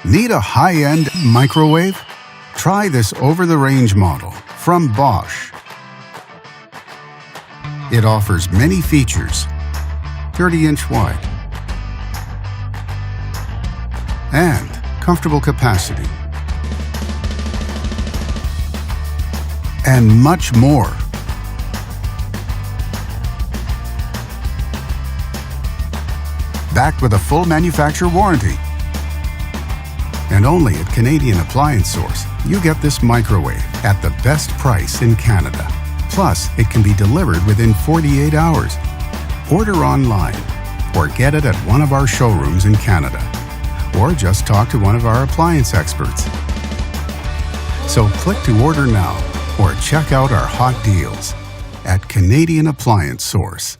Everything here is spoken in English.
Need a high-end microwave? Try this over-the-range model from Bosch. It offers many features, 30-inch wide, and comfortable capacity, and much more. Backed with a full manufacturer warranty. And only at Canadian Appliance Source, you get this microwave at the best price in Canada. Plus, it can be delivered within 48 hours. Order online or get it at one of our showrooms in Canada. Or just talk to one of our appliance experts. So click to order now or check out our hot deals at Canadian Appliance Source.